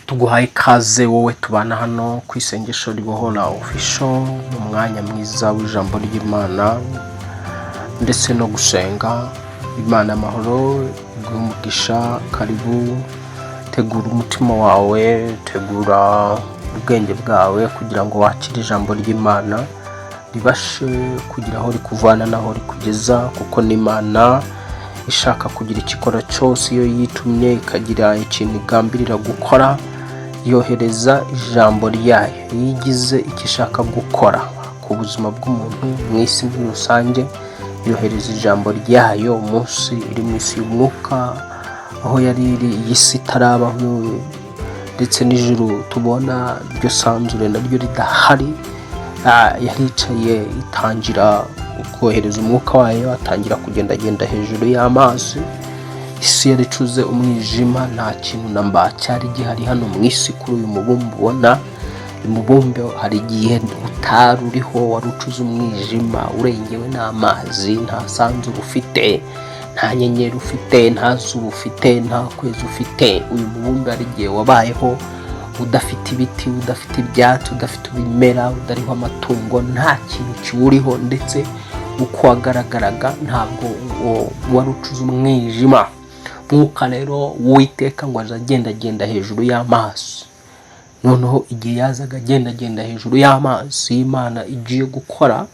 tuguhaye ikaze wowe tubana hano ku isengesho ribohora official mu mwanya mwiza w'ijambo ry'Imana ndetse no gusenga. Imana amahoro iguhe karibu, tegura umutima wawe, tegura ubwenge bwawe kugira ngo wakire ijambo ry'Imana ribashe kugira aho rikuvana naho rikugeza, kuko n'Imana ishaka kugira ikikora cyose. Iyo yitumye ikagira ikintu igambirira gukora, yohereza ijambo ryayo. Yigize icyo ishaka gukora ku buzima bw'umuntu mu isi muri rusange, yohereza ijambo ryayo. Umunsi iri mu isi y'umwuka, aho yari iri iyi si itarabaho, ndetse n'ijuru tubona ryo sanzure naryo ridahari, yaricaye itangira kohereza umwuka wayo, atangira kugendagenda hejuru y'amazi. Isi yaricuze umwijima, nta kintu namba cyari gihari hano mu isi kuri uyu mubumbe ubona. Umubumbe hari igihe utari uriho, wari ucuze umwijima urengewe n'amazi, nta sanzure ufite, nta nyenyeri ufite, nta zuba ufite, nta kwezi ufite. Uyu mubumbe hari igihe wabayeho udafite ibiti, udafite ibyatsi, udafite ibimera, udariho amatungo, nta kintu kiwuriho, ndetse uko wagaragaraga ntabwo wari ucuze umwijima. Mwuka rero Uwiteka ngo agendagenda hejuru y'amazi. Noneho igihe yazaga agendagenda hejuru y'amazi, Imana igiye gukora,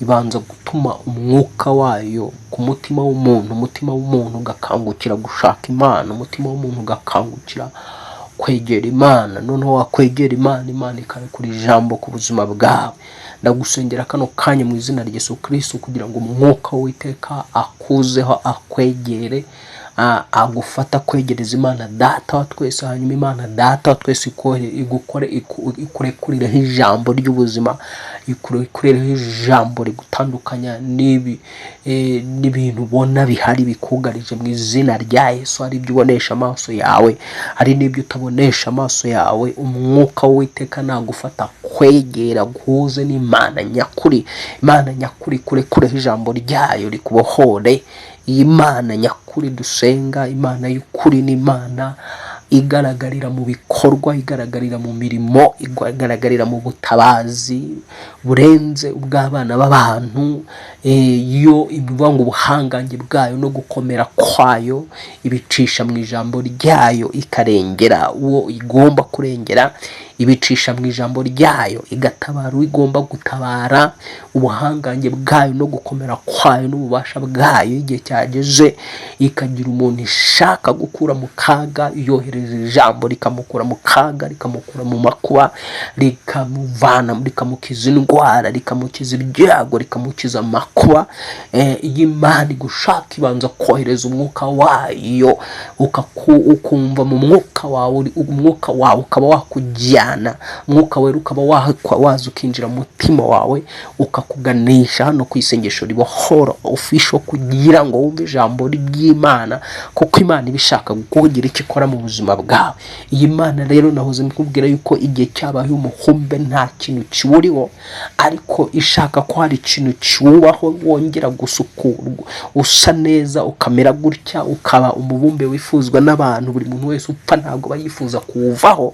ibanza gutuma umwuka wayo ku mutima w'umuntu. Umutima w'umuntu ugakangukira gushaka Imana, umutima w'umuntu ugakangukira kwegera Imana. Noneho wakwegera Imana, Imana ikarekura ijambo ku buzima bwawe. Ndagusengera kano kanya mu izina rya Yesu Kristo kugira ngo umwuka w'Uwiteka akuzeho, akwegere, agufata kwegereza Imana Data wa twese. Hanyuma Imana Data wa twese ikurekurireho ijambo ry'ubuzima, ikurekurireho ijambo rigutandukanya n'ibintu ubona bihari bikugarije mu izina rya Yesu. Hari ibyo ubonesha amaso yawe, hari n'ibyo utabonesha amaso yawe. Umwuka w'Uwiteka nagufata kwegera, guhuze n'Imana nyakuri. Imana nyakuri ikurekuriraho ijambo ryayo rikubohore. Iyi Mana nyakuri dusenga, Imana y'ukuri, n'Imana igaragarira mu bikorwa, igaragarira mu mirimo, igaragarira mu butabazi burenze ubw'abana b'abantu. Iyo ivuga ngo ubuhangange bwayo no gukomera kwayo ibicisha mu ijambo ryayo, ikarengera uwo igomba kurengera, ibicisha mu ijambo ryayo, igatabara uwo igomba gutabara. Ubuhangange bwayo no gukomera kwayo n'ububasha bwayo, igihe cyageze ikagira umuntu ishaka gukura mu kaga, yohereza ijambo rikamukura mu kaga, rikamukura mu makuba, rikamuvana, rikamukiza indwara, rikamukiza ibyago, rikamukiza amakuba. Iyi Imana igushaka ibanza kohereza umwuka wayo, ukumva mu mwuka wawe, umwuka wawe ukaba wakujyana, umwuka wera ukaba waza ukinjira mu mutima wawe, ukakuganisha hano ku isengesho ribohora official, kugira ngo wumve ijambo ry'Imana, kuko Imana ibishaka kugira icyo ikora mu buzima bwawe. Iyi Mana rero nahoze mbikubwira yuko igihe cyabaye umuhumbe nta kintu kiwuriho, ariko ishaka ko hari ikintu kiwubaho, wongera gusukurwa, usa neza, ukamera gutya, ukaba umubumbe wifuzwa n'abantu. Buri muntu wese upfa ntabwo bayifuza kuwuvaho,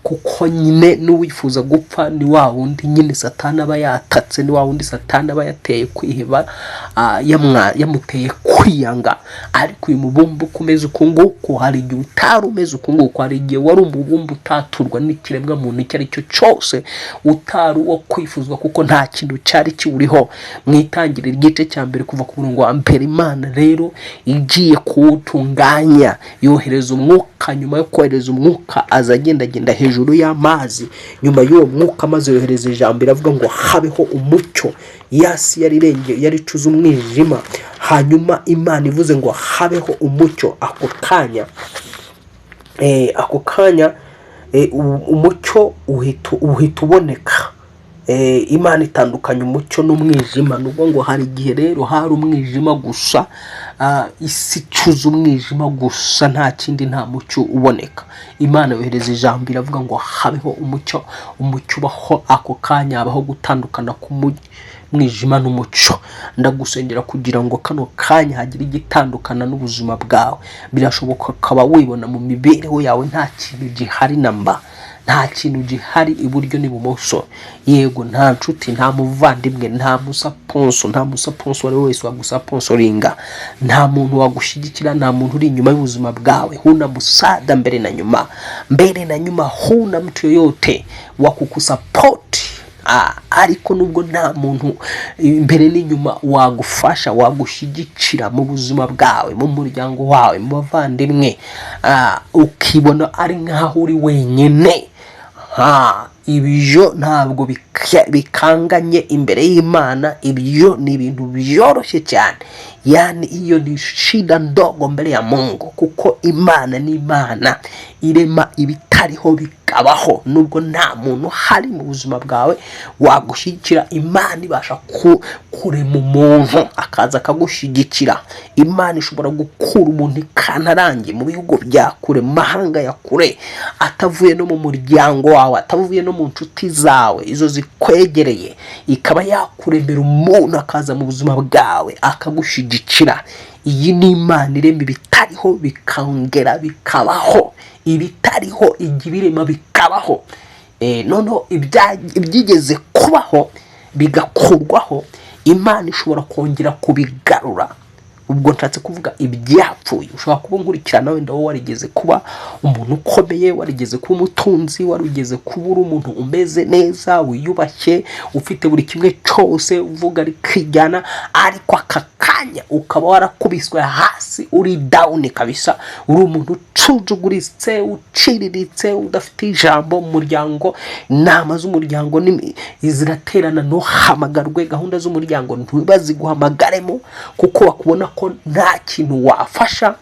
kuko nyine n'uwifuza gupfa ni wa wundi nyine Satani aba yatatse, ni wa wundi Satani aba yateye kwiheba, yamuteye kwiyanga. Ariko uyu mubumbe ukomeza uku nguku, hari igihe utari umeze uku nguku, hari igihe wari umubumbe utaturwa n'ikiremwa muntu icyo ari cyo cyose, utari uwo kwifuzwa kuko nta kintu cyari kiwuriho. Mu itangiriro igice cya mbere kuva ku murongo wa mbere, Imana rero igiye kuwutunganya, yohereza umwuka. Nyuma yo kohereza umwuka, aza agendagenda hejuru y'amazi. Nyuma y'uwo mwuka maze yohereza ijambo, iravuga ngo habeho umucyo. Yasi yari icuze umwijima. Hanyuma Imana ivuze ngo habeho umucyo, ako kanya umucyo uhita uboneka. Imana itandukanya umucyo n'umwijima. Nubwo ngo hari igihe rero hari umwijima gusa, isi icuze umwijima gusa, nta kindi, nta mucyo uboneka. Imana yohereza ijambo, iravuga ngo habeho umucyo. Umucyo ubaho, ako kanya habaho gutandukana umwijima n'umuco. Ndagusengera kugira ngo kano kanya hagire igitandukana n'ubuzima bwawe. Birashoboka ukaba wibona mu mibereho yawe nta kintu gihari namba, nta kintu gihari iburyo n'ibumoso. Yego nta nshuti, nta muvandimwe, nta musaponso wari wese wagusaponsoringa, nta muntu wagushyigikira, nta muntu uri inyuma y'ubuzima bwawe. Huna musada mbele na nyuma, huna mtu yoyote wa kukusapoti. Ariko nubwo nta muntu imbere n'inyuma wagufasha, wagushyigikira mu buzima bwawe, mu muryango wawe, mu bavandimwe, ukibona ari nkaho uri wenyine, ibyo ntabwo bikanganye imbere y'Imana. Ibyo ni ibintu byoroshye cyane. Yani iyo ni shida ndogo mbele ya Mungu, kuko Imana ni Imana irema ibitariho bikabaho. Nubwo nta muntu hari mu buzima bwawe wagushyigikira, Imana ibasha kurema umuntu akaza akagushyigikira. Imana ishobora gukura umuntu ikantarange mu bihugu bya kure, mahanga ya kure, atavuye no mu muryango wawe, atavuye no mu nshuti zawe izo zikwegereye, ikaba yakuremera umuntu akaza mu buzima bwawe akagushyigikira. Iyi ni Imana irema ibitariho bikongera bikabaho, ibitariho igibirema bikabaho. Noneho ibyigeze kubaho bigakurwaho, Imana ishobora kongera kubigarura. Ubwo nshatse kuvuga ibyapfuye. Ushobora kuba nkurikirana wenda wowe warigeze kuba umuntu ukomeye, warigeze kuba umutunzi, warigeze kuba uri umuntu umeze neza, wiyubashye, ufite buri kimwe cyose, uvuga ari kwijyana, ariko aka kanya ukaba warakubiswe hasi, uri down kabisa, uri umuntu ucujuguritse, uciriritse, udafite ijambo mu muryango. Inama z'umuryango ziraterana, ntuhamagarwe, gahunda z'umuryango ntibaziguhamagaremo kuko bakubona ko nta kintu wafasha.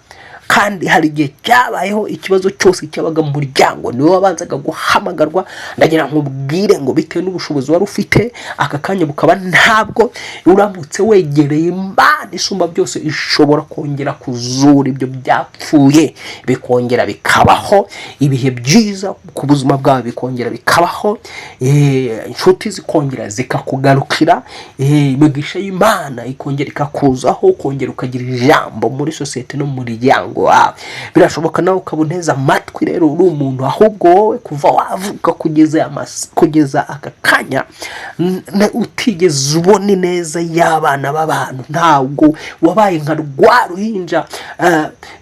Kandi hari igihe cyabayeho ikibazo cyose cyabaga mu muryango niwe wabanzaga guhamagarwa. Ndagira nkubwire ngo bitewe n'ubushobozi wari ufite, aka kanya bukaba ntabwo, uramutse wegereye Imana isumba byose ishobora kongera kuzura ibyo byapfuye, bikongera bikabaho. Ibihe byiza ku buzima bwawe bikongera bikabaho, inshuti zikongera zikakugarukira, imigisha y'Imana ikongera ikakuzaho, ukongera ukagira ijambo muri sosiyete no mu muryango wawe. Birashoboka nawe ukaboneza amatwi rero uri umuntu, ahubwo wowe kuva wavuka kugeza aka kanya utigeze ubona neza y'abana b'abantu. Ntabwo wabaye nka rwa ruhinja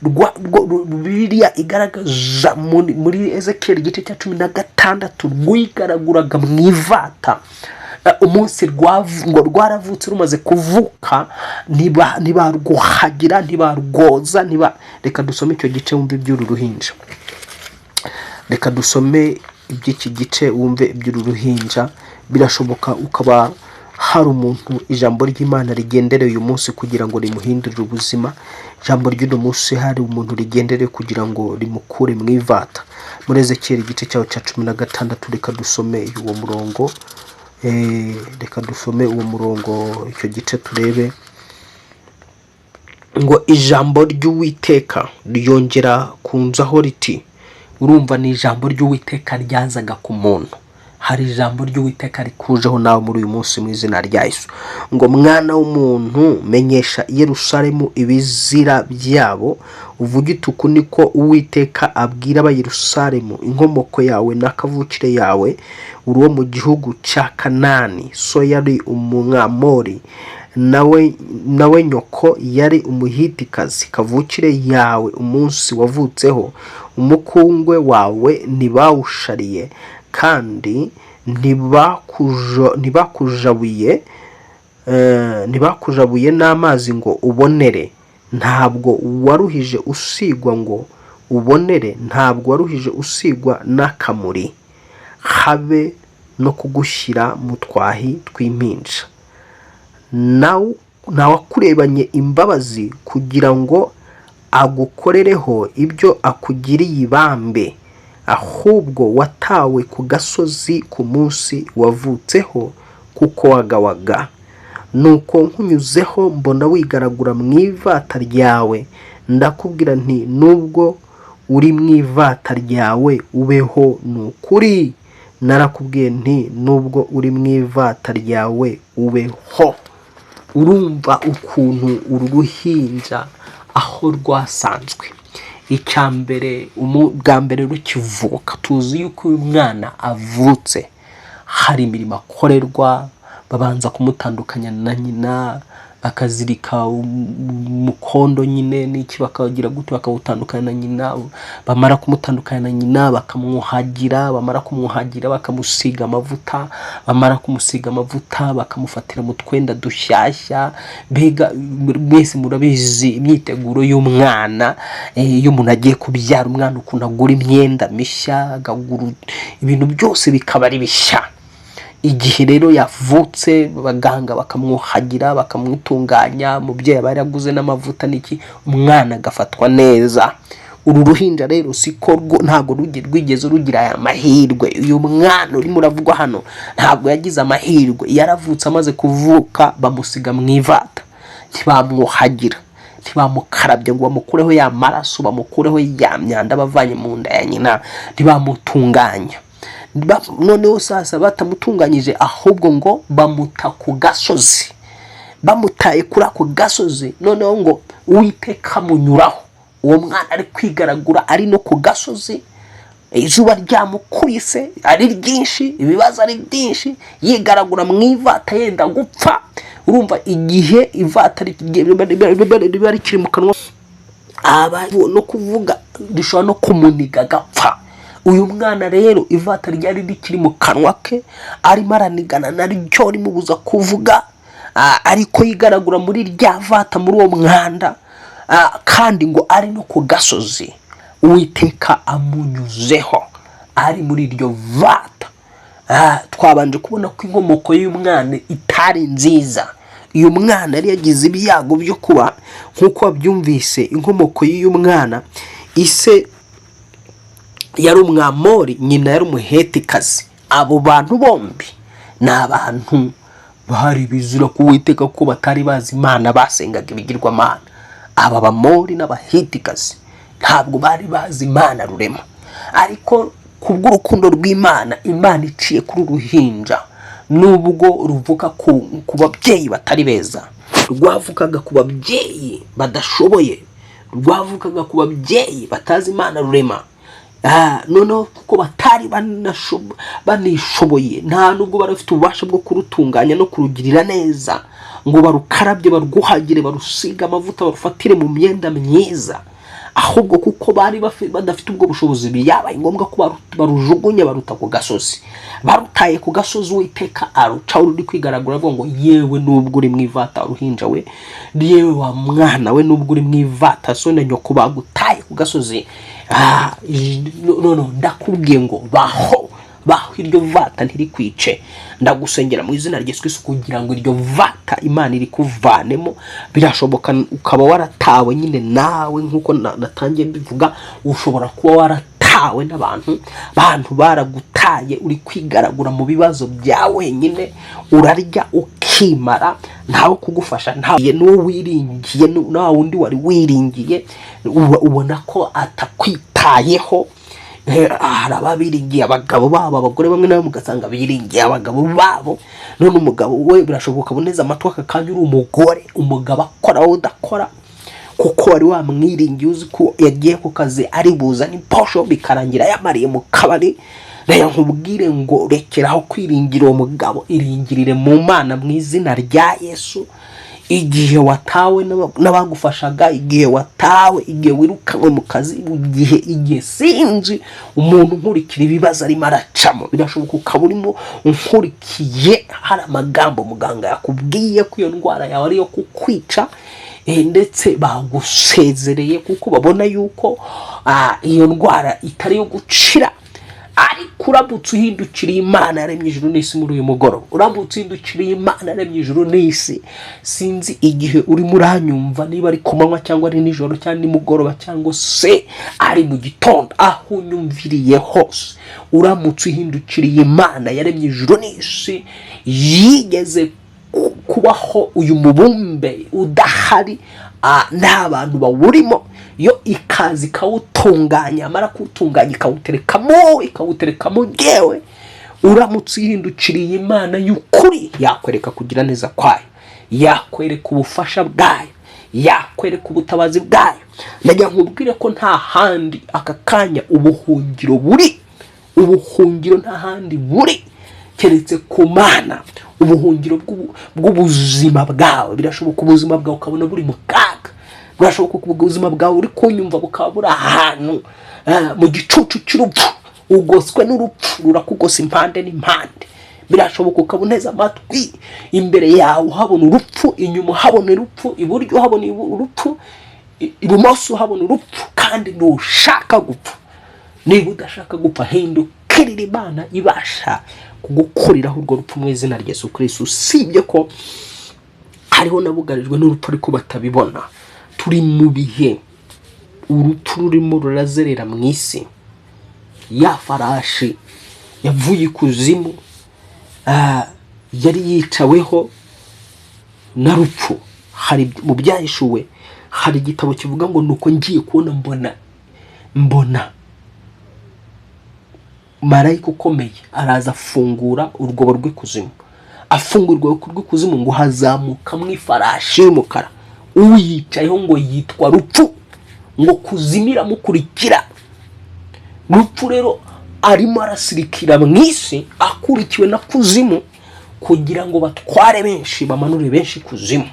Bibiliya igaragaza muri Ezekiel igice cya 16 rwigaraguraga mu ivata. Umunsi rwaravutse, rumaze kuvuka, ntibarwuhagira, ntibarwoza. Reka dusome icyo gice wumve iby'uru ruhinja. Reka dusome iby'iki gice wumve iby'uru ruhinja. Birashoboka ukaba hari umuntu ijambo ry'Imana rigendereye uyu munsi kugira ngo rimuhindurire ubuzima. Ijambo ry'uno munsi hari umuntu rigendereye kugira ngo rimukure mu ivata. Muri Ezekiel igice cyaho cya 16 reka dusome uwo murongo. Reka dusome uwo murongo, icyo gice turebe ngo ijambo ry'Uwiteka ryongera kunzaho riti. Urumva ni ijambo ry'Uwiteka ryazaga ku muntu. Hari ijambo ry'Uwiteka rikujeho nawe muri uyu munsi mu izina rya Yesu. Ngo mwana w'umuntu, menyesha Yerusalemu ibizira byabo, uvuge uku niko Uwiteka abwira abaYerusalemu, inkomoko yawe n'akavukire yawe uri wo mu gihugu cya Kanani, so yari Umwamori, nawe nyoko yari Umuhitikazi. Kavukire yawe umunsi wavutseho, umukungwe wawe ntibawushariye kandi ntibakujabuye n'amazi ngo ubonere. Ntabwo waruhije usigwa ngo ubonere, ntabwo waruhije usigwa n'akamuri, habe no kugushyira mu twahi tw'impinja. Ntawakurebanye imbabazi kugira ngo agukorereho ibyo akugiriye ibambe, ahubwo watawe ku gasozi ku munsi wavutseho kuko wagawaga. Nuko nkunyuzeho mbona wigaragura mu ivata ryawe, ndakubwira nti nubwo uri mu ivata ryawe ubeho nukuri, narakubwiye nti nubwo uri mu ivata ryawe ubeho. Urumva ukuntu uru ruhinja aho rwasanzwe. Icya mbere, bwa mbere rukivuka tuzi yuko uyu mwana avutse hari imirimo akorerwa, babanza kumutandukanya na nyina, bakazirika umukondo nyine n'iki, bakagira gute bakawutandukanya na nyina, bamara kumutandukanya na nyina bakamwuhagira, bamara kumwuhagira bakamusiga amavuta, bamara kumusiga amavuta bakamufatira mu twenda dushyashya. Mbega mwese murabizi imyiteguro y'umwana, iyo umuntu agiye kubyara umwana ukuntu agura imyenda mishya, agagura ibintu byose bikaba ari bishya. Igihe rero yavutse baganga bakamwuhagira bakamutunganya, umubyeyi aba yaraguze n'amavuta n'iki, umwana agafatwa neza. Uru ruhinja rero siko ntabwo rwigeze rugira aya mahirwe. Uyu mwana urimo uravugwa hano ntabwo yagize amahirwe. Yaravutse amaze kuvuka bamusiga mu ivata, ntibamwuhagira, ntibamukarabye ngo bamukureho ya maraso, bamukureho ya myanda bavanye mu nda ya nyina, ntibamutunganya. Noneho sasa batamutunganyije, ahubwo ngo bamuta ku gasozi. Bamutaye kuri ako gasozi, noneho ngo Uwiteka munyuraho. Uwo mwana ari kwigaragura ari no ku gasozi, izuba ryamukubise ari ryinshi, ibibazo ari byinshi, yigaragura mu ivata yenda gupfa. Urumva igihe ivata riba rikiri mu kanwa, aba no kuvuga rishobora no kumuniga agapfa. Uyu mwana rero ivata ryari rikiri mu kanwa ke, arimo aranigana naryo rimubuza kuvuga, ariko yigaragura muri rya vata, muri uwo mwanda, kandi ngo ari no ku gasozi. Uwiteka amunyuzeho ari muri iryo vata. Twabanje kubona ko inkomoko y'uyu mwana itari nziza. Uyu mwana yari yagize ibyago byo kuba, nk'uko wabyumvise, inkomoko y'uyu mwana, ise yari umwamori, nyina yari umuhetikazi. Abo bantu bombi ni abantu bari bizira ku Uwiteka ko batari bazi Imana, basengaga ibigirwamana. Aba bamori n'abahetikazi ntabwo bari bazi Imana rurema, ariko kubw'urukundo rw'Imana, Imana iciye kuri uruhinja. Nubwo ruvuka ku babyeyi batari beza, rwavukaga ku babyeyi badashoboye, rwavukaga ku babyeyi batazi Imana rurema. Noneho kuko batari banishoboye, nta nubwo barafite ububasha bwo kurutunganya no kurugirira neza, ngo barukarabye, barwuhagire, barusiga amavuta, barufatire mu myenda myiza. Ahubwo kuko bari badafite ubwo bushobozi, byabaye ngombwa ko barujugunya, baruta ku gasozi. Barutaye ku gasozi, Uwiteka arucaho ruri kwigaragura, avuga ngo yewe nubwo uri mu ivata uruhinja we, yewe wa mwana we nubwo uri mu ivata so na nyoko bagutaye ku gasozi, ndakubwiye ngo baho iryo vata ntirikwice. Ndagusengera mu izina rya Yesu Kristo kugira ngo iryo vata Imana iri kuvanemo. Birashoboka ukaba waratawe nyine nawe, nkuko natangiye mbivuga, ushobora kuba waratawe n'abantu baragutaye, uri kwigaragura mu bibazo byawe nyine, urarya ukimara, ntawe kugufasha, ntawe n'uwo wiringiye, na wundi wari wiringiye ubona ko atakwitayeho. Hari ababiringiye abagabo babo, abagore bamwe nabo mugasanga biringiye abagabo babo. None umugabo we birashoboka aboneza amatwi akakanya uri umugore, umugabo akora wowe udakora, kuko wari wamwiringiye uzi ko yagiye ku kazi ari buzane imposho, bikarangira yamariye mu kabari. Rero nkubwire ngo rekeraho kwiringira uwo mugabo, iringirire mu Mana mu izina rya Yesu. Igihe watawe n'abagufashaga, igihe watawe, igihe wirukanwe mu kazi, igihe sinzi umuntu nkurikira ibibazo arimo aracamo, birashoboka ukaba urimo unkurikiye, hari amagambo muganga yakubwiye ko iyo ndwara yawe ari iyo kukwica, ndetse bagusezereye kuko babona yuko iyo ndwara itari yo gucira. Ariko uramutse uhindukiriye Imana yaremye ijuru n'isi muri uyu mugoroba, uramutse uhindukiriye Imana yaremye ijuru n'isi, sinzi igihe urimo uranyumva, niba ari ku manywa cyangwa ari nijoro cyangwa nimugoroba cyangwa se ari mu gitondo, aho unyumviriye hose, uramutse uhindukiriye Imana yaremye ijuru n'isi, yigeze kubaho uyu mubumbe udahari, nta bantu bawurimo, yo ikazi ikawutunganya, amara kuwutunganya ikawuterekamo yewe, uramutse uhindukiriye Imana y'ukuri yakwereka kugira neza kwayo, yakwereka ubufasha bwayo, yakwereka ubutabazi bwayo. Ndagira nkubwire ko nta handi aka kanya ubuhungiro buri, ubuhungiro nta handi buri keretse ku Mana. Ubuhungiro bw'ubuzima bwawe, birashoboka ubuzima bwawe ukabona buri mu kaga, birashoboka ubuzima bwawe uri kunyumva bukaba buri ahantu mu gicucu cy'urupfu, ugoswe n'urupfu rurakugose impande n'impande. Birashoboka ukaboneza amatwi, imbere yawe habona urupfu, inyuma habona urupfu, iburyo habona urupfu, ibumoso habona urupfu, kandi ntushaka gupfa. Niba udashaka gupfa, hindukirira Imana ibasha kugukuriraho urwo rupfu mu izina rya Yesu Kristo. Usibye ko hariho nabugarijwe n'urupfu ariko batabibona. Turi mu bihe urupfu rurimo rurazerera mu isi. Ya farashi yavuye ikuzimu yari yicaweho na rupfu. Hari mu byahishuwe, hari igitabo kivuga ngo nuko ngiye kubona mbona marayika ukomeye araza afungura urwobo rw'ikuzimu. Afungurwa rw'ikuzimu ngo hazamuka mu ifarashi y'umukara, uyicayeho ngo yitwa rupfu, ngo kuzimira mukurikira. Rupfu rero arimo arasirikira mu isi akurikiwe na kuzimu kugira ngo batware benshi, bamanure benshi kuzimu.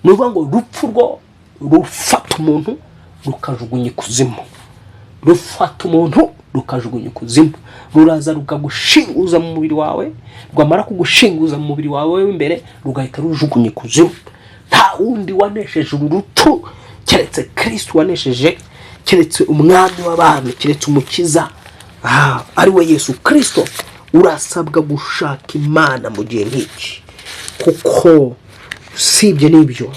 Nuvuga ngo rupfu rwo rufata umuntu rukajugunya kuzimu, rufata umuntu rukajugunya kuzimu, ruraza rukagushinguza mu mubiri wawe, rwamara kugushinguza mu mubiri wawe w'imbere rugahita rujugunya kuzimu. Nta wundi wanesheje urupfu keretse Kristo wanesheje, keretse umwami w'abantu, keretse umukiza ari we Yesu Kristo. Urasabwa gushaka Imana mu gihe nk'iki, kuko usibye n'ibyo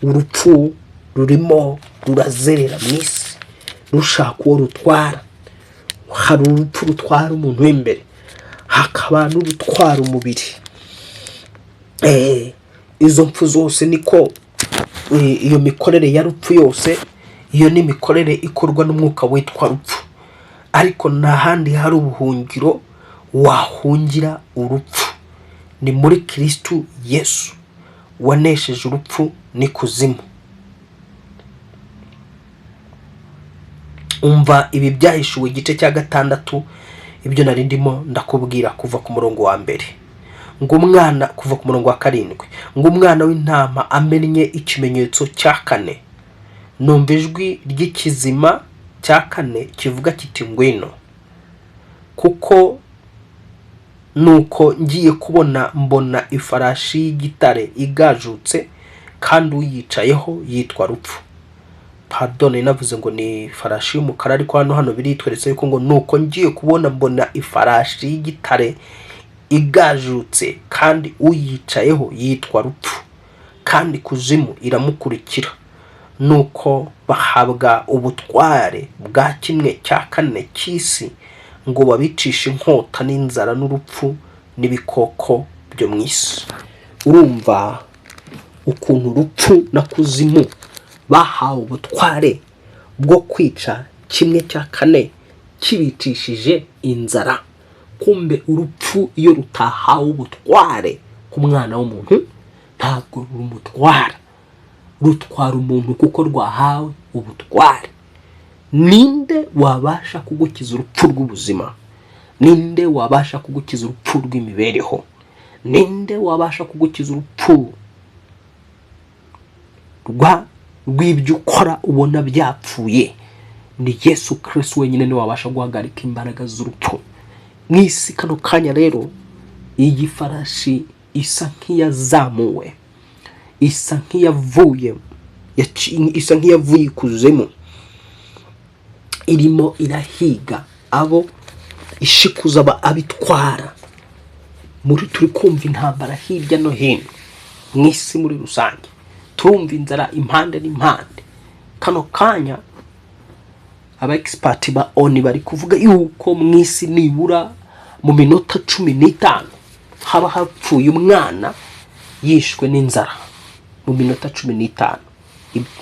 urupfu rurimo rurazerera mu isi rushaka uwo rutwara. Hari urupfu rutwara umuntu w'imbere, hakaba n'urutwara umubiri. Izo mpfu zose niko iyo mikorere ya rupfu yose, iyo ni imikorere ikorwa n'umwuka witwa rupfu. Ariko nta handi hari ubuhungiro wahungira urupfu, ni muri Kristo Yesu wanesheje urupfu n'ikuzimu. Umva ibi byahishuwe igice cya 6, ibyo nari ndimo ndakubwira kuva ku murongo wa mbere. Ngo umwana, kuva ku murongo wa 7, ngo umwana w'intama amennye ikimenyetso cya 4. Numva ijwi ry'ikizima cya 4 kivuga kiti ngwino. Kuko nuko ngiye kubona mbona ifarashi y'igitare igajutse, kandi uyicayeho yitwa rupfu. Pardon, navuze ngo ni farashi y'umukara, ariko hano biritweretse yuko ngo nuko ngiye kubona mbona ifarashi y'igitare igajutse, kandi uyicayeho yitwa rupfu, kandi kuzimu iramukurikira. Nuko bahabwa ubutware bwa 1/4 cy'isi, ngo babicishe inkota n'inzara n'urupfu n'ibikoko byo mu isi. Urumva ukuntu urupfu na kuzimu bahawe ubutware bwo kwica 1/4 kibicishije inzara. Kumbe urupfu iyo rutahawe ubutware ku mwana w'umuntu ntabwo rumutwara, rutwara umuntu kuko rwahawe ubutware. Ninde wabasha kugukiza urupfu rw'ubuzima? Ninde wabasha kugukiza urupfu rw'imibereho? Ninde wabasha kugukiza urupfu rw'ibyo ukora ubona byapfuye? Ni Yesu Kristo wenyine ni wabasha guhagarika imbaraga z'urupfu. Mwisi kano kanya rero iyi farashi isa nk'iyazamuwe, isa nk'iyavuye ikuzimu, irimo irahiga abo ishikuza abitwara. Muri turi kumva intambara hirya no hino mwisi muri rusange, turumva inzara impande n'impande. Kano kanya aba expert ba oni bari kuvuga yuko mwisi nibura mu minota 15 haba hapfuye umwana yishwe n'inzara. Mu minota 15,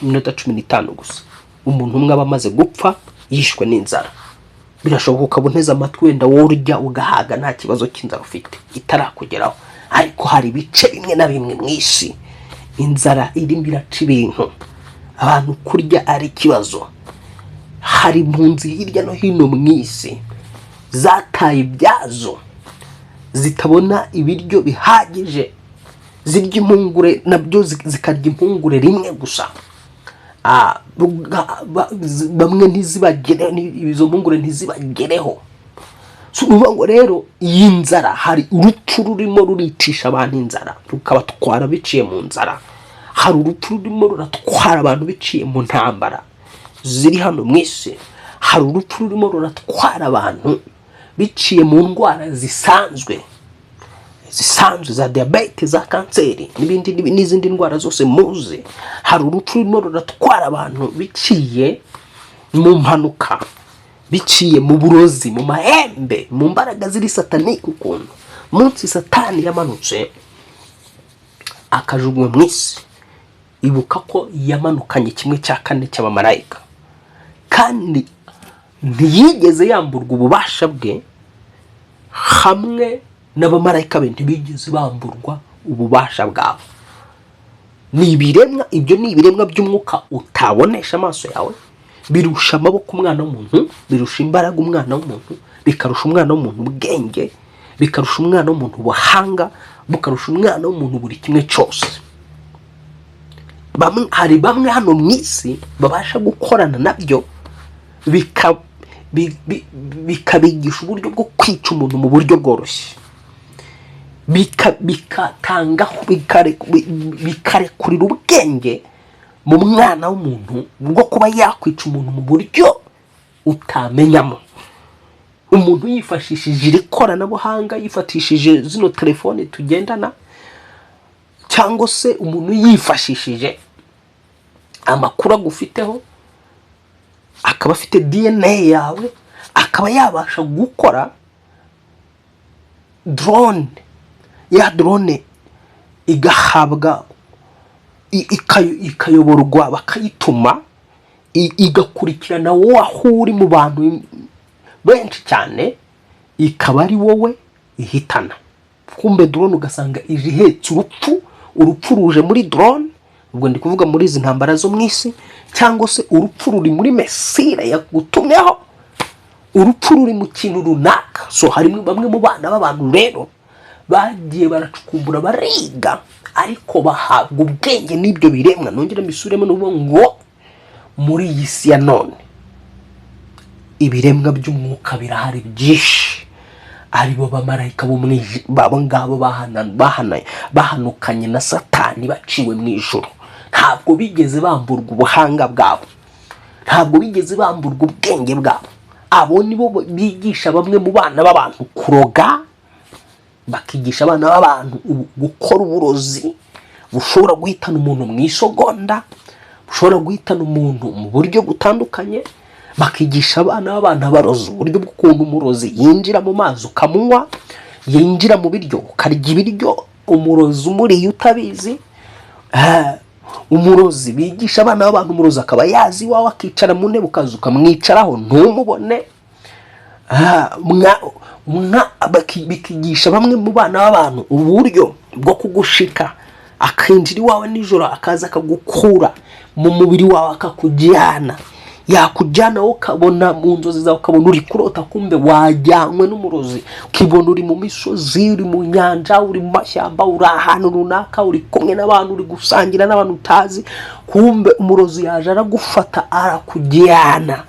minota 15 gusa umuntu umwe aba amaze gupfa yishwe n'inzara. birashoboka ukaboneza amatwi wenda wowe urya ugahaga nta kibazo cy'inzara ufite itarakugeraho, ariko hari ibice bimwe na bimwe mu isi inzara irimo iraca ibintu, abantu kurya ari ikibazo. Hari impunzi hirya no hino mu isi zataye ibyazo, zitabona ibiryo bihagije, zirya impungure nabyo zikarya impungure rimwe gusa. Bamwe ntizibagere, izo mpungure ntizibagereho. Ngo rero iyi nzara, hari urupfu rurimo ruricisha abantu inzara rukabatwara biciye mu nzara. Hari urupfu rurimo ruratwara abantu biciye mu ntambara ziri hano mu isi. Hari urupfu rurimo ruratwara abantu biciye mu ndwara zisanzwe za diabete, za kanseri n'izindi ndwara zose muzi. Hari urupfu rurimo ruratwara abantu biciye mu mpanuka, biciye mu burozi, mu mahembe, mu mbaraga ziri satanike. Ukuntu munsi satani yamanutse akajugunywa mu isi, ibuka ko yamanukanye 1/4 cy'abamarayika, kandi ntiyigeze yamburwa ububasha bwe. Hamwe n'abamarayika be ntibigeze bamburwa ububasha bwabo. Ni ibiremwa, ibyo ni ibiremwa by'umwuka utabonesha amaso yawe, birusha amaboko umwana w'umuntu, birusha imbaraga umwana w'umuntu, bikarusha umwana w'umuntu ubwenge, bikarusha umwana w'umuntu ubuhanga, bukarusha umwana w'umuntu buri kimwe cyose. Hari bamwe hano mu isi babasha gukorana nabyo bikabigisha uburyo bwo kwica umuntu mu buryo bworoshye, bikarekurira ubwenge mu mwana w'umuntu bwo kuba yakwica umuntu mu buryo utamenyamo. Umuntu yifashishije iri koranabuhanga, yifatishije zino telefone tugendana, cyangwa se umuntu yifashishije amakuru agufiteho, akaba afite DNA yawe, akaba yabasha gukora drone. Ya drone igahabwa, ikayoborwa, bakayituma igakurikirana wowe aho uri mu bantu benshi cyane, ikaba ari wowe ihitana. Kumbe drone ugasanga ihetse urupfu ruje muri drone. Ubwo ndi kuvuga muri izi ntambara zo mu isi, cyangwa se urupfu ruri muri mesire yagutumyeho, urupfu ruri mu kintu runaka. So harimo bamwe mu bana b'abantu rero bagiye baracukumbura, bariga, ariko bahabwa ubwenge n'ibyo biremwa. Nongera misuremo n'ubu ngo muri iyi si ya none ibiremwa by'umwuka birahari byinshi, aribo bamarayika babo ngabo bahanukanye na satani, baciwe mu ijuru. Ntabwo bigeze bamburwa ubuhanga bwabo, ntabwo bigeze bamburwa ubwenge bwabo. Abo nibo bigisha bamwe mu bana b'abantu kuroga, bakigisha abana b'abantu gukora uburozi bushobora guhitana umuntu mu isogonda, bushobora guhitana umuntu mu buryo butandukanye. Bakigisha abana b'abantu abarozi uburyo bw'ukuntu umurozi yinjira mu mazi ukamunywa, yinjira mu biryo ukarya ibiryo, umurozi umuriye utabizi. Umurozi bigisha abana b'abantu, umurozi akaba yazi iwawe, akicara mu ntebe ukaza ukamwicaraho ntumubone. Bikigisha bamwe mu bana b'abantu uburyo bwo kugushika, akinjira iwawe nijoro, akaza akagukura mu mubiri wawe, akakujyana. Yakujyana ukabona mu nzozi zawe, ukabona uri kurota, kumbe wajyanywe n'umurozi. Ukibona uri mu misozi, uri mu nyanja, uri mu mashyamba, uri ahantu runaka, uri kumwe n'abantu, uri gusangira n'abantu utazi, kumbe umurozi yaje aragufata, arakujyana.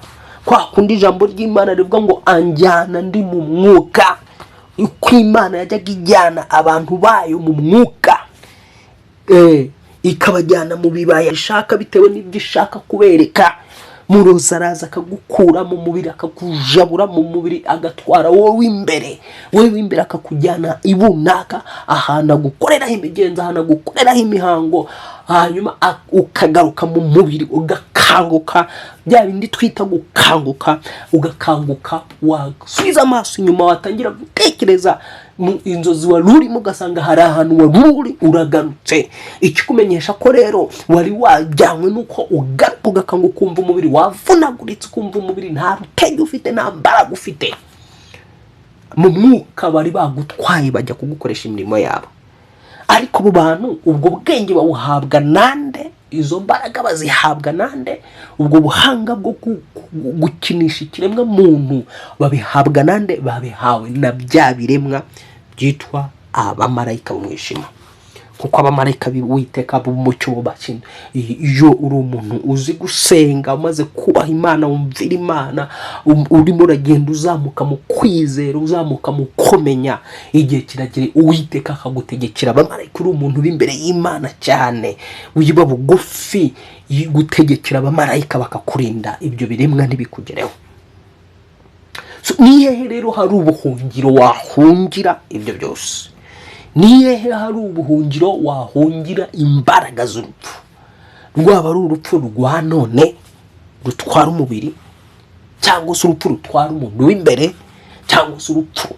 Kwa kundi ijambo ry'Imana rivuga ngo anjyana ndi mu mwuka. Uko Imana yajyaga ijyana abantu bayo mu mwuka, ikabajyana mu bibaya ishaka bitewe n'ibyo ishaka kubereka. Murozi araza akagukura mu mubiri, akakujabura mu mubiri, agatwara wowe imbere, akakujyana ibunaka, ahantu agukoreraho imigenzo, ahantu agukoreraho imihango, hanyuma ukagaruka mu mubiri ugakanguka, bya bindi twita gukanguka, ugakanguka wasubiza amaso inyuma, watangira gutekereza mu inzozi wari urimo ugasanga hari ahantu wari uri uragarutse. Ikikumenyesha ko rero wari wajyanywe nuko ugaruka ugakanguka, ukumva umubiri wavunaguritse, ukumva umubiri nta rutege ufite, nta mbaraga ufite. Mu mwuka bari bagutwaye bajya kugukoresha imirimo yabo. Ariko abo bantu ubwo bwenge bawuhabwa nande? Izo mbaraga bazihabwa nande? Ubwo buhanga bwo gukinisha ikiremwa muntu babihabwa nande? Babihawe na bya biremwa byitwa abamarayika b'umwijima. Kuko abamarayika b'Uwiteka b'umucyo bakina. Iyo uri umuntu uzi gusenga, umaze kubaha Imana, wumvira Imana, urimo uragenda uzamuka mu kwizera, uzamuka mu kumenya, igihe kiragera Uwiteka akagutegekera. Abamarayika uri umuntu uri imbere y'Imana cyane, wiba bugufi, gutegekera abamarayika bakakurinda ibyo biremwa ntibikugereho. Nihehe rero hari ubuhungiro wahungira ibyo byose? Nihehe hari ubuhungiro wahungira imbaraga z'urupfu? Rwaba ari urupfu rwa none rutwara umubiri, cyangwa se urupfu rutwara umuntu w'imbere, cyangwa se urupfu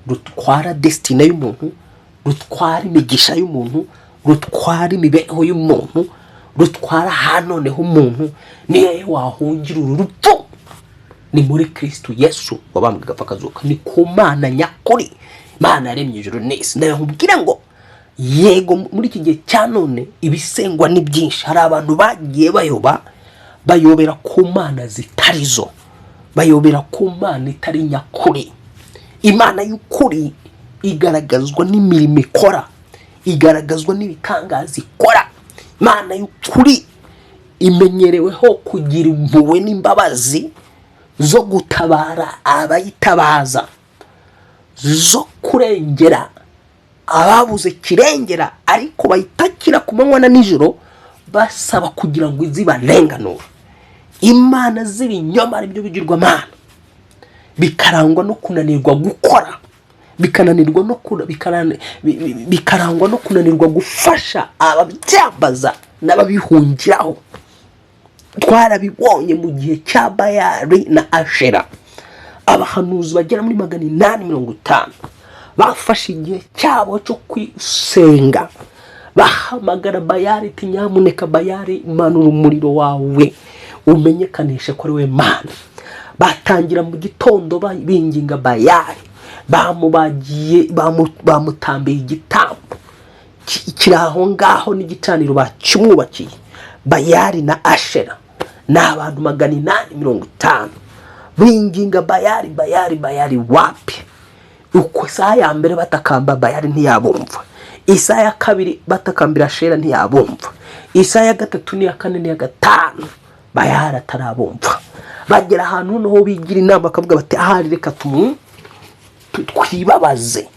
rutwara destiny y'umuntu, rutwara imigisha y'umuntu, rutwara imibereho y'umuntu, rutwara hanoneho umuntu. Nihehe wahungira uru rupfu? Ni muri Kristo Yesu wabambwe agapfa akazuka. Ni ku Mana nyakuri, Mana yaremye ijuru n'isi. Ndababwira ngo yego muri iki gihe cya none ibisengwa ni byinshi. Hari abantu bagiye bayobera ku Mana zitarizo, bayobera ku Mana itari nyakuri. Imana y'ukuri igaragazwa n'imirimo ikora, igaragazwa n'ibitangaza ikora. Imana y'ukuri imenyereweho kugira impuhwe n'imbabazi zo gutabara abayitabaza, zo kurengera ababuze kirengera, ariko bayitakira ku manywa na nijoro basaba kugira ngo izibarenganure. Imana z'ibinyoma ari byo bigirwamana, bikarangwa no kunanirwa gukora, bikarangwa no kunanirwa gufasha ababyambaza n'ababihungiraho. Twarabibonye mu gihe cya Bayali na Ashera. Abahanuzi bagera muri 850 bafashe igihe cyabo cyo kwisenga, bahamagara Bayali ati nyamuneka Bayali, manura umuriro wawe umenyekanishe ko ari we Mana. Batangira mu gitondo binginga Bayali, bamutambiye igitambo kiraho ngaho n'igicaniro bacyumwubakiye. Bayali na Ashera ni abantu 850 binginga Bayali wapi. Uko saa ya mbere batakamba Bayali ntiyabumva, isaa ya kabiri batakambira Ashera ntiyabumva, isaa ya gatatu n'iya kane n'iya gatanu Bayali atarabumva. Bagera ahantu noneho bigira inama bakavuga bati ahari reka twibabaze.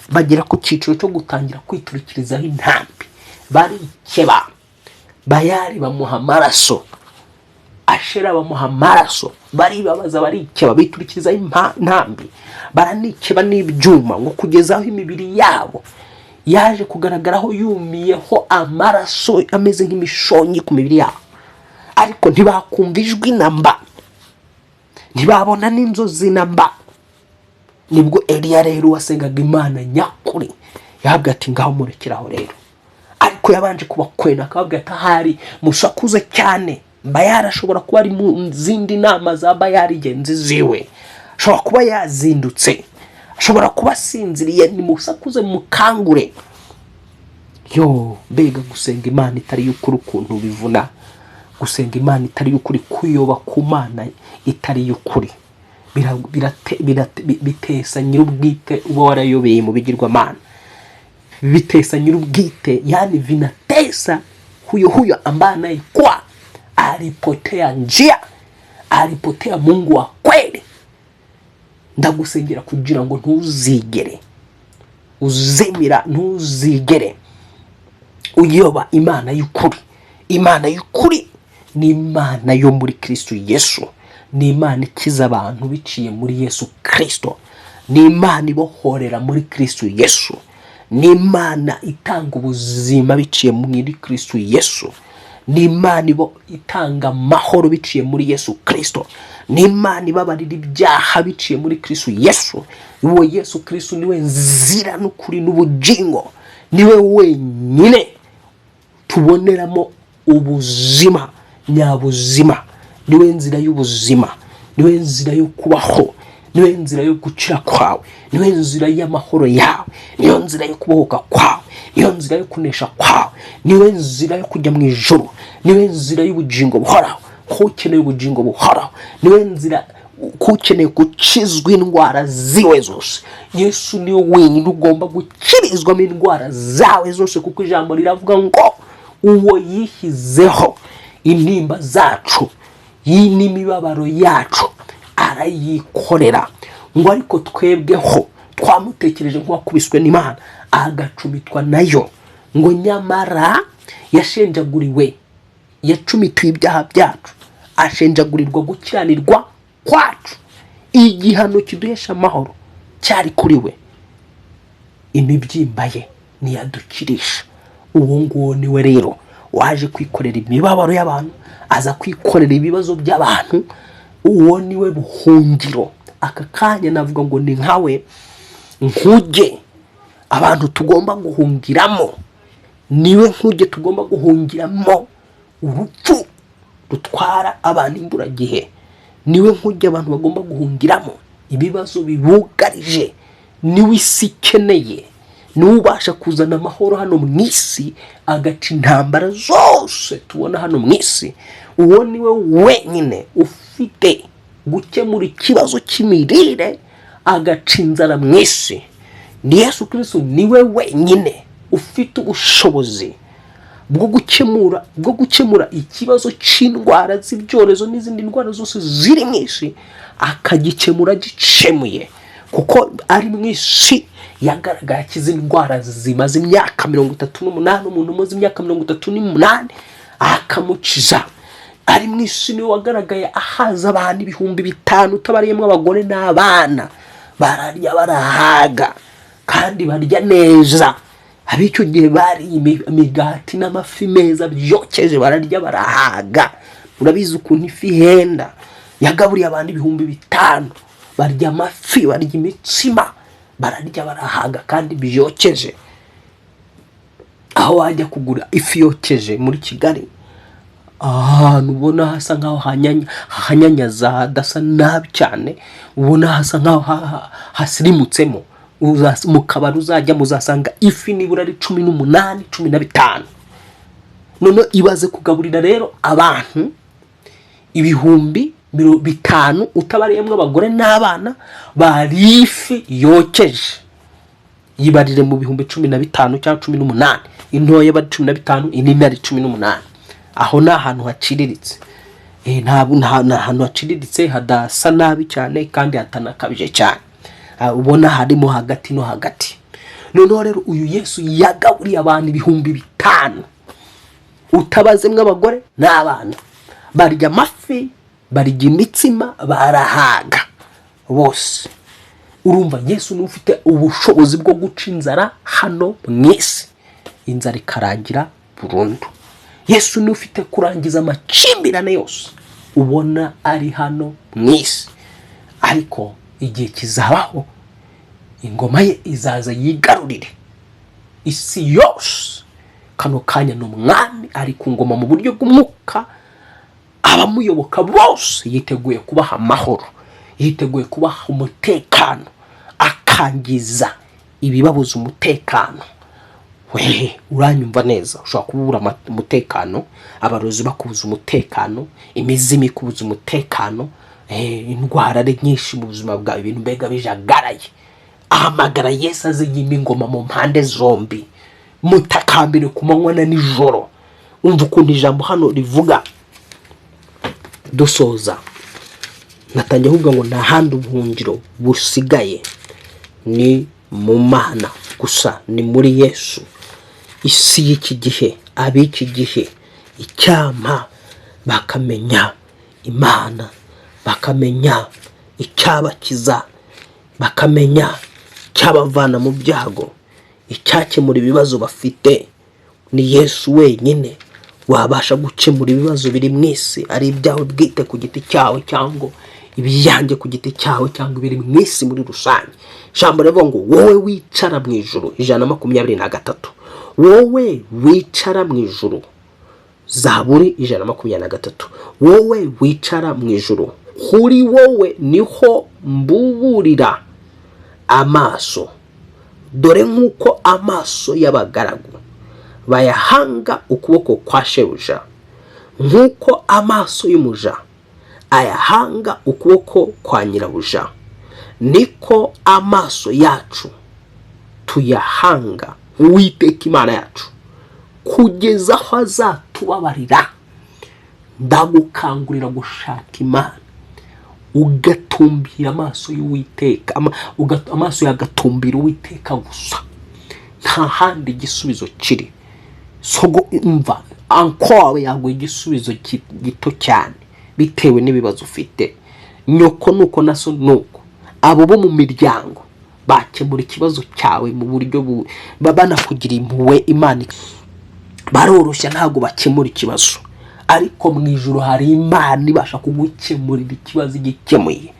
Bagera ku cyiciro cyo gutangira kwiturikirizaho intambi, barikeba. Bayali bamuha amaraso, Ashera bamuha amaraso, baribabaza, barikeba, biturikirizaho intambi, baranikeba n'ibyuma, ngo kugeza aho imibiri yabo yaje kugaragaraho yumiyeho amaraso ameze nk'imishonyi ku mibiri yabo. Ariko ntibakumva ijwi namba, ntibabona n'inzozi namba. Nibwo Eliya rero wasengaga Imana nyakuri yahabwa ati ngaho murekeraho rero. Ariko yabanje kubakwena akababwira ati ahari musakuze cyane. Bayali ashobora kuba ari mu zindi nama za Bayali genzi ziwe, ashobora kuba yazindutse, ashobora kuba asinziriye. Ni musakuze mukangure. Mbega gusenga Imana itari y'ukuri ukuntu bivuna. Gusenga Imana itari y'ukuri, kuyoba ku Mana itari y'ukuri, bitesa nyir'ubwite uba warayobeye mu bigirwamana. Bitesa nyir'ubwite, yani vinatesa huyo ambaye anayekuwa alipotea njia, alipotea Mungu wa kweli. Ndagusengera kugira ngo ntuzigere uzemira, ntuzigere uyoba Imana y'ukuri. Imana y'ukuri ni Imana yo muri Kristo Yesu, ni Imana ikiza abantu biciye muri Yesu Kristo, ni Imana ibohorera muri Kristo Yesu, ni Imana itanga ubuzima biciye muri Kristo Yesu, ni Imana itanga amahoro biciye muri Yesu Kristo, ni Imana ibabarira ibyaha biciye muri Kristo Yesu. Uwo Yesu Kristo niwe nzira n'ukuri n'ubugingo, niwe wenyine tuboneramo ubuzima nyabuzima, niwe nzira y'ubuzima, niwe nzira yo kubaho, niwe nzira yo gukira kwawe, niwe nzira y'amahoro yawe, niyo nzira yo kubohoka kwawe, niyo nzira yo kunesha kwawe, niwe nzira yo kujya mu ijuru, niwe nzira y'ubugingo buhoraho. Ko ukeneye ubugingo buhoraho, niwe nzira ko ukeneye gukizwa indwara ziwe zose, Yesu niwe wenyine ugomba gukirizwamo indwara zawe zose, kuko ijambo riravuga ngo uwo yihizeho intimba zacu n'imibabaro yacu arayikorera. Ngo ariko twebweho twamutekereje nk'uwakubiswe n'Imana agacumitwa nayo, ngo nyamara yashenjaguriwe, yacumitiwe ibyaha byacu, ashenjagurirwa gukiranirwa kwacu, igihano kiduhesha amahoro cyari kuri we, imibyimba ye niyadukirisha. Uwo nguwo niwe rero waje kwikorera imibabaro y'abantu, aza kwikorera ibibazo by'abantu. Uwo niwe buhungiro. Aka kanya navuga ngo ni nkawe nkuge abantu tugomba guhungiramo, niwe nkuge tugomba guhungiramo urupfu rutwara abantu imburagihe, niwe nkuge abantu bagomba guhungiramo ibibazo bibugarije, niwe isi ikeneye, niwe ubasha kuzana amahoro hano mu isi, agaca intambara zose tubona hano mu isi. Uwo niwe wenyine ufite gukemura ikibazo cy'imirire, agaca inzara mu isi. Ni Yesu Kristo niwe wenyine ufite ubushobozi bwo gukemura ikibazo cy'indwara z'ibyorezo n'izindi ndwara zose ziri mu isi, akagikemura gicemuye, kuko ari mu isi yagaragaye akiza indwara zimaze imyaka 38. Umuntu umaze imyaka 38 akamukiza. Ari mu isi niwe wagaragaye ahaza abantu 5,000 utabariyemo abagore n'abana, bararya barahaga kandi barya neza. Abicyo gihe bari imigati n'amafi meza byokeje, bararya barahaga. Urabizi ukuntu ifi henda, yagaburiye abantu 5,000, barya amafi, barya imitsima, bararya barahaga kandi byokeje. Aho wajya kugura ifi yokeje muri Kigali, ahantu ubona hasa nkaho hanyanyaza, hadasa nabi cyane, ubona hasa nkaho hasirimutsemo, mu kabari uzajya muzasanga ifi nibura ari 18, 15. None ibaze kugaburira rero abantu 5,000 utabariyemo abagore n'abana, bari ifi yokeje. Yibarire mu 15,000 cyangwa 18, intoya bari 15, inini ari 18. Aho ni ahantu haciriritse, ntabwo ahantu haciriritse hadasa nabi cyane kandi hatanakabije cyane, ubona harimo hagati no hagati. Noneho rero uyu Yesu yagaburiye abantu 5,000 utabazemwe abagore n'abana, barya amafi, barya imitsima, barahaga bose. Urumva Yesu ni ufite ubushobozi bwo guca inzara hano mu isi, inzara ikarangira burundu. Yesu ni ufite kurangiza amakimbirane yose ubona ari hano mu isi. Ariko igihe kizabaho ingoma ye izaza yigarurire isi yose. Kano kanya n'umwami ari ku ngoma mu buryo bw'umwuka, abamuyoboka bose yiteguye kubaha amahoro, yiteguye kubaha umutekano, akangiza ibibabuza umutekano. Uranyumva neza? Ushobora kubura umutekano, abarozi bakubuza umutekano, imizimu ikubuza umutekano, indwara ari nyinshi mu buzima bwawe, ibintu mbega bijagaraye. Ahamagara Yesu aze yima ingoma mu mpande zombi, mutakambire ku manywa na nijoro. Umva ukuntu ijambo hano rivuga dusoza. Natangiye kuvuga ngo nta handi ubuhungiro busigaye, ni mu Mana gusa, ni muri Yesu. Isi y'iki gihe, ab'iki gihe, icyama bakamenya Imana, bakamenya icyabakiza, bakamenya cyabavana mu byago, icyakemura ibibazo bafite ni Yesu wenyine wabasha gukemura ibibazo biri mu isi, ari ibyawe bwite ku giti cyawe cyangwa ibiyange ku giti cyawe cyangwa ibiri mu isi muri rusange. Ijambo rivuga ngo wowe wicara mu ijuru, 123, wowe wicara mu ijuru. Zaburi 123, wowe wicara mu ijuru, kuri wowe niho mbuburira amaso, dore nk'uko amaso y'abagaragu bayahanga ukuboko kwa shebuja, nk'uko amaso y'umuja ayahanga ukuboko kwa nyirabuja, niko amaso yacu tuyahanga Uwiteka Imana yacu kugeza aho azatubabarira. Ndagukangurira gushaka Imana, ugatumbira amaso y'Uwiteka, amaso yagatumbira Uwiteka gusa, nta handi igisubizo kiri. Sogo imva anko yaguye igisubizo gito cyane bitewe n'ibibazo ufite. Nyoko nuko naso nuko, abo bo mu miryango bakemura ikibazo cyawe mu buryo babanakugira impuhwe. Imana baroroshya ntago bakemura ikibazo, ariko mu ijuru hari Imana ibasha kugukemurira ikibazo igikemuye.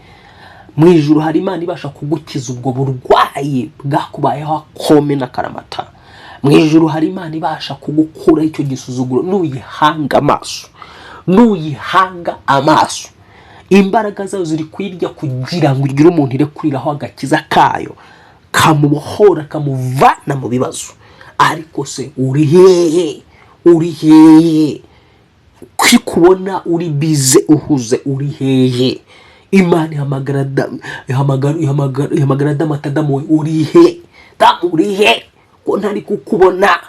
Mu ijuru hari Imana ibasha kugukiza ubwo burwayi bwakubayeho akome n'akaramata. Mu ijuru hari Imana ibasha kugukura icyo gisuzuguro nuyihanga amaso, nuyihanga amaso. Imbaraga zayo ziri kwirya kugira ngo igire umuntu irekuriraho agakiza kayo, kamubohora kamuvana mu bibazo. Ariko se uri hehe? Uri hehe? Kwikubona uri bize uhuze, uri hehe? Imana ihamagara damatadamu, uri he? Damu uri he? Ko ntari kukubona.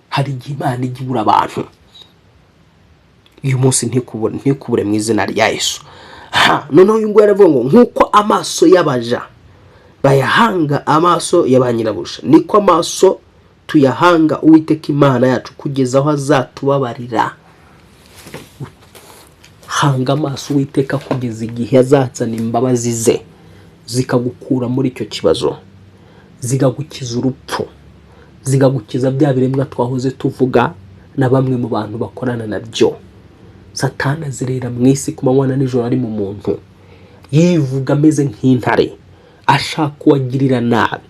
Hari igihe Imana igibura abantu. Uyu munsi ntikubure mu izina rya Yesu. Noneho uyu nguyu aravuga ngo nk'uko amaso y'abaja bayahanga amaso y'abanyirabuja, niko amaso tuyahanga Uwiteka Imana yacu kugeza aho azatubabarira. Hanga amaso Uwiteka kugeza igihe azazana imbabazi ze zikagukura muri icyo kibazo, zigagukiza urupfu, zigagukiza bya biremwa twahoze tuvuga na bamwe mu bantu bakorana nabyo. Satani azerera mu isi ku manywa na nijoro ari mu muntu, yivuga ameze nk'intare, ashaka uwagirira nabi,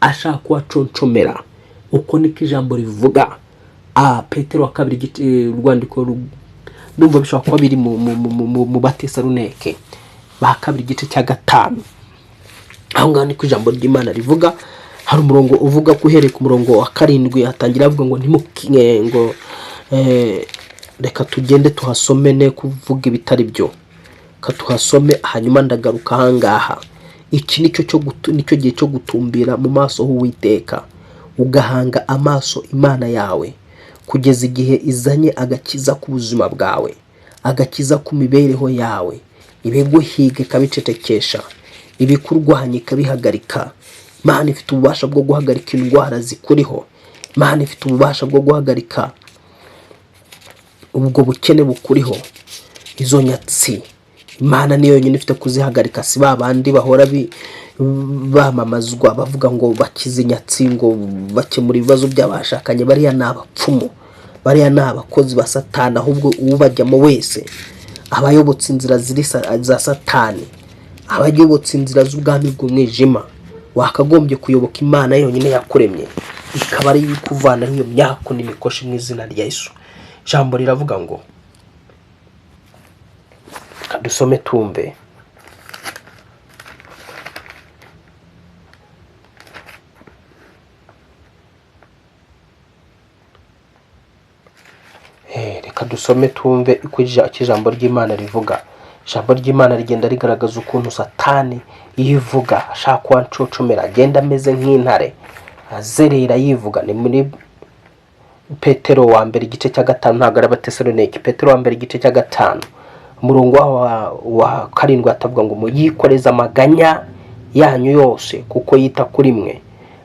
ashaka uwaconcomera. Uko niko ijambo rivuga. Petero wa kabiri urwandiko ndumva bishobora kuba biri mu Batesalonike ba kabiri igice cya 5. Aho ngaho niko ijambo ry'Imana rivuga. Hari umurongo uvuga kuhereka umurongo wa 7 hatangira avuga ngo ntimukinge ngo reka tugende tuhasome ne kuvuga ibitari byo, katuhasome hanyuma ndagaruka ahangaha. Iki nicyo gihe cyo gutumbira mu maso h'Uwiteka, ugahanga amaso Imana yawe kugeza igihe izanye agakiza ku buzima bwawe, agakiza ku mibereho yawe, ibiguhiga ikabicecekesha, ibikurwanya ikabihagarika. Imana ifite ububasha bwo guhagarika indwara zikuriho. Imana ifite ububasha bwo guhagarika ubwo bukene bukuriho, izo nyatsi. Imana niyo yonyine ifite kuzihagarika. Si babandi bahora bamamazwa bavuga ngo bakize nyatsi, ngo bakemura ibibazo by'abashakanye. Bariya ni abapfumu, bariya ni abakozi ba Satani. Ahubwo ubajyamo wese abayobotse inzira za Satani, abayobotse inzira z'ubwami bw'umwijima, wakagombye kuyoboka Imana yonyine yakuremye, ikaba ari kuvana iyo myako n'imikoshi mu izina rya Yesu. Jambo riravuga ngo kadusome tumbe. Reka dusome tumve uko ijambo ry'Imana rivuga. Ijambo ry'Imana rigenda rigaragaza ukuntu Satani yivuga ashaka kwancocomera, agenda ameze nk'intare azerera yivuga. Ni muri Petero wa mbere igice cya 5, ntabwo ari Abatesalonike. Petero wa mbere igice cya 5 umurongo wa 7 atavuga ngo muyikoreze amaganya yanyu yose kuko yita kuri mwe,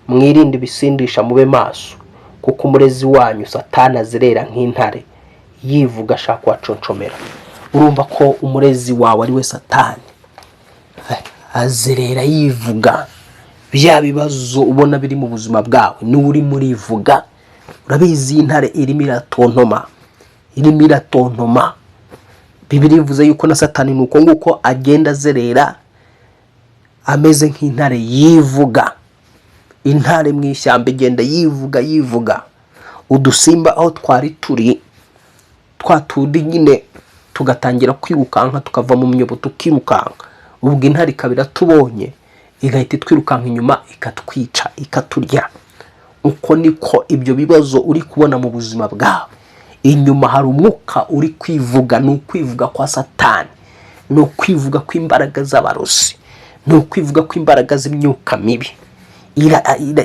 mwirinde ibisindisha, mube maso kuko umurezi wanyu Satani azerera nk'intare yivuga ashaka kwaconcomera. Urumva ko umurezi wawe ari we Satani azerera yivuga bya bibazo ubona biri mu buzima bwawe ni uri murivuga. Urabizi intare irimo iratontoma. Bibiliya ivuze yuko na Satani nuko nguko agenda azerera ameze nk'intare yivuga. Intare mu ishyamba igenda yivuga. Udusimba aho twari turi twatundi nyine tugatangira kwirukanka, tukava mu myobo tukirukanka. Ubwo intare ikabira tubonye igahita twirukanka inyuma ikatwica ikaturya. Uko niko ibyo bibazo uri kubona mu buzima bwawe. Inyuma hari umwuka uri kwivuga, ni ukwivuga kwa Satani, ni ukwivuga kw'imbaraga z'abarozi, ni ukwivuga kw'imbaraga z'imyuka mibi.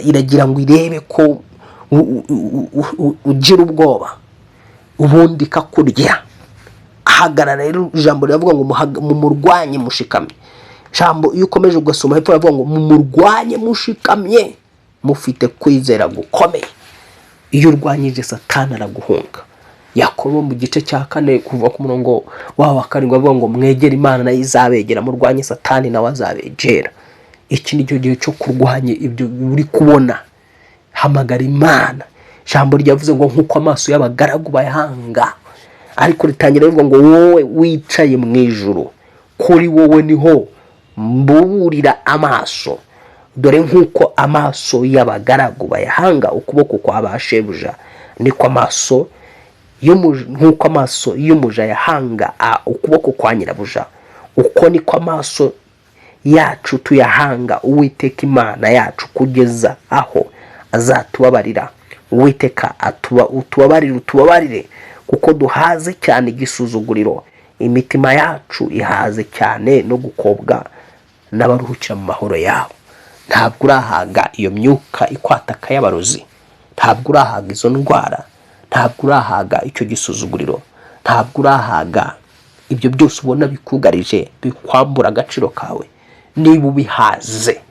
Iragira ngo irebe ko ugira ubwoba ubundi ikakurya. Hagarara rero, ijambo riravuga ngo mumurwanye mushikamye. Ijambo iyo ukomeje ugasoma hepfo riravuga ngo mumurwanye mushikamye mufite kwizera gukomeye. Iyo urwanyije Satani araguhunga. Yakobo mu gice cya 4 kuva ku murongo wa 7 avuga ngo mwegere Imana nayo izabegera, murwanye Satani nawe azabegera. Iki ni cyo gihe cyo kurwanya ibyo uri kubona. Hamagara Imana. Ijambo ryavuze ngo nkuko amaso y'abagaragu bayahanga, ariko ritangira rivuga ngo wowe wicaye mu ijuru, kuri wowe niho mbuburira amaso. Dore nkuko amaso y'abagaragu bayahanga ukuboko kwa bashebuja, niko amaso nkuko amaso y'umuja yahanga ukuboko kwa nyirabuja, uko niko amaso yacu tuyahanga Uwiteka Imana yacu kugeza aho azatubabarira. Uwiteka utubabarire kuko duhaze cyane igisuzuguriro, imitima yacu ihaze cyane no gukobwa n'abaruhukira mu mahoro yawe. Ntabwo urahaga iyo myuka ikwataka y'abarozi, ntabwo urahaga izo ndwara, ntabwo urahaga icyo gisuzuguriro, ntabwo urahaga ibyo byose ubona bikugarije bikwambura agaciro kawe. Niba ubihaze,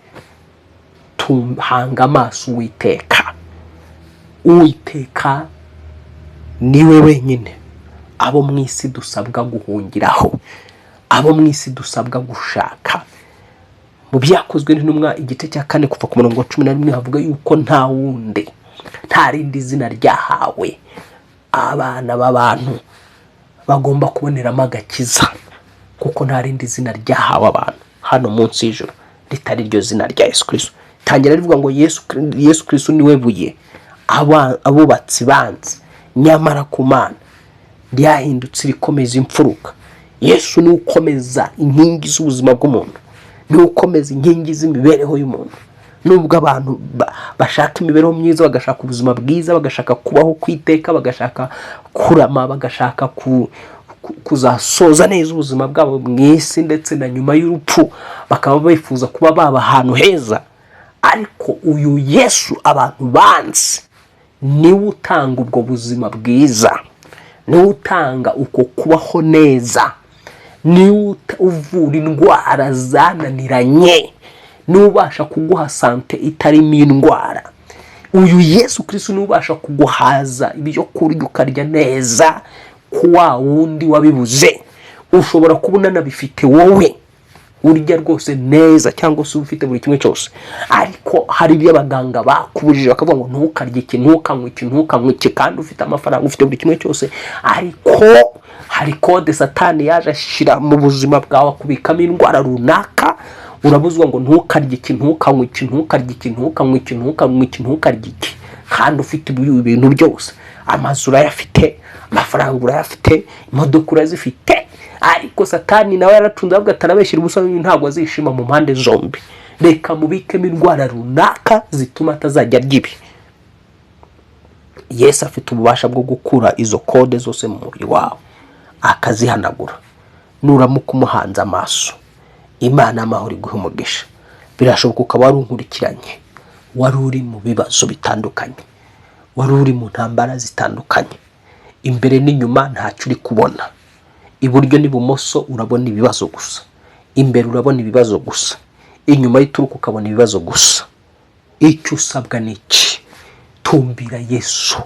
tuhanga amaso Uwiteka niwe wenyine abo mu isi dusabwa guhungiraho, abo mu isi dusabwa gushaka. Mu byakozwe n'intumwa igice cya 4 kuva ku murongo 11 havuga yuko nta wundi, nta rindi zina ryahawe abana b'abantu bagomba kuboneramo agakiza, kuko nta rindi zina ryahawe abantu hano munsi y'ijuru ritari ryo zina rya Yesu Kristo. Tangira rivuga ngo Yesu Kristo niwe buye abubatsi banze, nyamara ku Mana ryahindutse rikomeza imfuruka. Yesu ni ukomeza inkingi z'ubuzima bw'umuntu, ni ukomeza inkingi z'imibereho y'umuntu. Nubwo abantu bashaka imibereho myiza, bagashaka ubuzima bwiza, bagashaka kubaho kwiteka, bagashaka kurama, bagashaka kuzasoza neza ubuzima bwabo mu isi ndetse na nyuma y'urupfu, bakaba bifuza kuba baba ahantu heza, ariko uyu Yesu abantu banze niwe utanga ubwo buzima bwiza, niwe utanga uko kubaho neza, niwe uvura indwara zananiranye, niwe ubasha kuguha sante itarimo indwara. Uyu Yesu Kristo niwe ubasha kuguhaza ibyo kurya ukarya neza kuwa wundi wabibuze. Ushobora kubona nabifite wowe urya rwose neza cyangwa se ufite buri kimwe cyose, ariko hari ibyo abaganga bakubujije bakavuga ngo ntukarye iki, ntukanywe iki, kandi ufite amafaranga, ufite buri kimwe cyose. Ariko hari kode Satani yaje ashira mu buzima bwawe kubikamo indwara runaka. Urabuzwa ngo ntukarye iki, ntukanywe iki, ntukarye iki, ntukanywe iki, ntukarye iki, kandi ufite ibintu byose. Amazu urayafite, amafaranga urayafite, imodoka urazifite, ariko Satani nawe yaratunze avuga atarabeshyira ubusa ntabwo azishima mu mpande zombi. Reka mubikemo indwara runaka zituma atazajya aryibi. Yesu afite ububasha bwo gukura izo kode zose mu mubiri wawe akazihanagura nuramuka umuhanze amaso. Imana amahoro iguhe umugisha. Birashoboka ukaba wari unkurikiranye, wari uri mu bibazo bitandukanye, wari uri mu ntambara zitandukanye, imbere n'inyuma ntacyo uri kubona, iburyo n'ibumoso urabona ibibazo gusa, imbere urabona ibibazo gusa, inyuma y'ituruka ukabona ibibazo gusa. Icyo usabwa ni iki? Tumbira Yesu,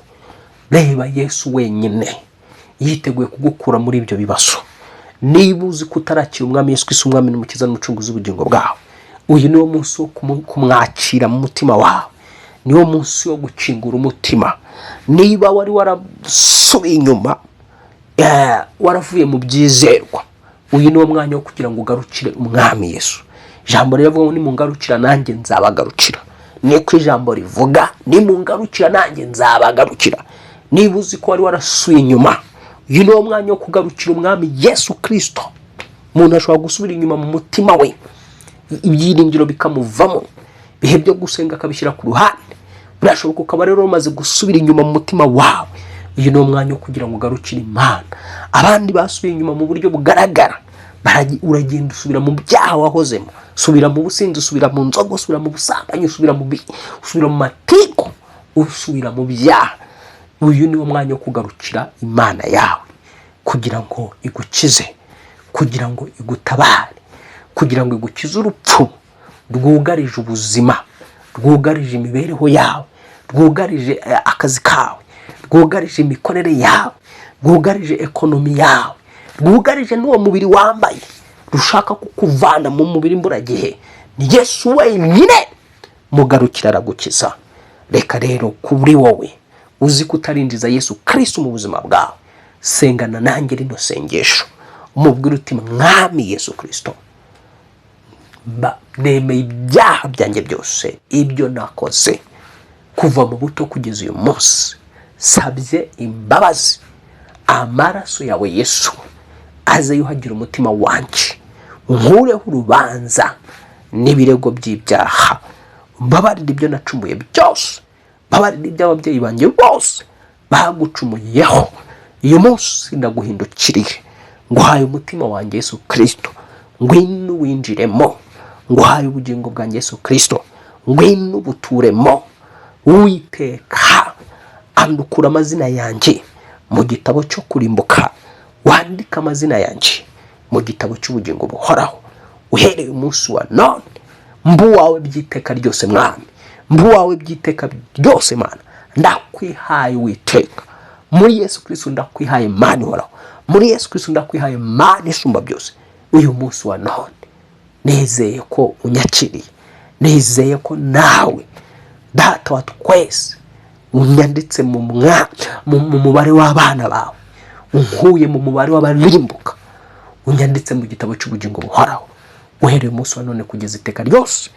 reba Yesu wenyine yiteguye kugukura muri ibyo bibazo. Niba uzi ko utarakira umwami Yesu Kristo umwami n'umukiza n'umucunguzi w'ubugingo bwawe, uyu niwo munsi wo kumwakira mu mutima wawe, niwo munsi wo gukingura umutima. Niba wari warasubiye inyuma, waravuye mu byizerwa, uyu niwo mwanya wo kugira ngo ugarukire umwami Yesu. Ijambo riravuga ngo nimungarukira nanjye nzabagarukira. Niko ijambo rivuga, nimungarukira nanjye nzabagarukira. Niba uzi ko wari warasubiye inyuma, uyu niwo mwanya wo kugarukira umwami Yesu Kristo. Umuntu ashobora gusubira inyuma mu mutima we, ibyiringiro bikamuvamo, ibihe byo gusenga akabishyira ku ruhande. Birashoboka ukaba rero umaze gusubira inyuma mu mutima wawe. Uyu ni umwanya wo kugira ngo ugarukire Imana. Abandi basubiye inyuma mu buryo bugaragara, uragenda usubira mu byaha wahozemo, usubira mu businzi, usubira mu nzogo, usubira mu busambanyi, usubira mu matiko, usubira mu byaha. Uyu ni umwanya wo kugarukira Imana yawe kugira ngo igukize, kugira ngo igutabare, kugira ngo igukize urupfu rwugarije ubuzima, rwugarije imibereho yawe, rwugarije akazi kawe, rwugarije imikorere yawe, rwugarije ekonomi yawe, rwugarije n'uwo mubiri wambaye rushaka kukuvana mu mubiri mburagihe. Ni Yesu wenyine mugarukira aragukiza. Reka rero kuri wowe uzi kutarinjiza Yesu Kristo mu buzima bwawe, sengana nanjye rino sengesho, umubwire uti mwami Yesu Kristo, nemeye ibyaha byanjye byose, ibyo nakoze kuva mu buto kugeza uyu munsi. Sabye imbabazi, amaraso yawe Yesu aze yuhagira umutima wanjye, nkureho urubanza n'ibirego by'ibyaha. Mbabarira ibyo nacumuye byose, mbabarira iby'ababyeyi banjye bose bagucumuyeho. Uyu munsi ndaguhindukiriye, nguhaye umutima wanjye Yesu Kristo, ngwino winjiremo. Nguhaye ubugingo bwanjye Yesu Kristo, ngwino buturemo. Uwiteka, andukura amazina yanjye mu gitabo cyo kurimbuka, wandika amazina yanjye mu gitabo cy'ubugingo buhoraho. Uhereye umunsi wa none mbu wawe byiteka ryose mwami, mbu wawe byiteka ryose Mana. Ndakwihaye Uwiteka, muri Yesu Kristo ndakwihaye Mana ihoraho, muri Yesu Kristo ndakwihaye Mana isumba byose. Uyu munsi wa none nizeye ko unyakiriye, nizeye ko nawe Data wa twese unyanditse mu mubare w'abana bawe, unkuye mu mubare w'abarimbuka, unyanditse mu gitabo cy'ubugingo buhoraho. Uhereye umunsi wa none kugeza iteka ryose.